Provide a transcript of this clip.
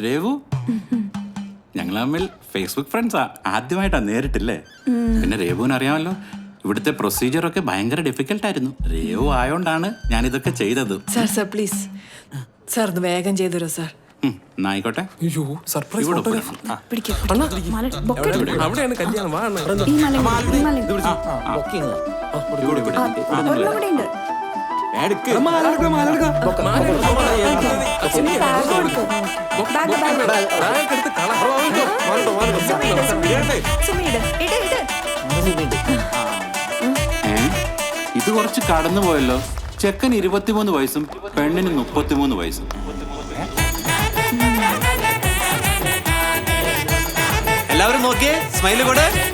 രേവു ഞങ്ങൾ തമ്മിൽ ഫേസ്ബുക്ക് ഫ്രണ്ട്സാ, ആദ്യമായിട്ടാ നേരിട്ടില്ലേ. പിന്നെ രേവുവിന് അറിയാമല്ലോ, ഇവിടുത്തെ പ്രൊസീജിയറൊക്കെ ഭയങ്കര ഡിഫിക്കൽട്ടായിരുന്നു. രേവു ആയോണ്ടാണ് ഞാൻ ഇതൊക്കെ ചെയ്തത്. സാർ പ്ലീസ് സാർ ഇത് വേഗം ചെയ്തരോ സാർ. ആയിക്കോട്ടെ. സർപ്രൈസ് ഇവിടെ അവിടെയാണ് കല്യാണം. ഇത് കുറച്ച് കടന്നു പോയല്ലോ. ചെക്കൻ 23 വയസ്സും പെണ്ണിന് 33 വയസ്സും. എല്ലാവരും നോക്കിയേ, സ്മൈല് കൂടെ.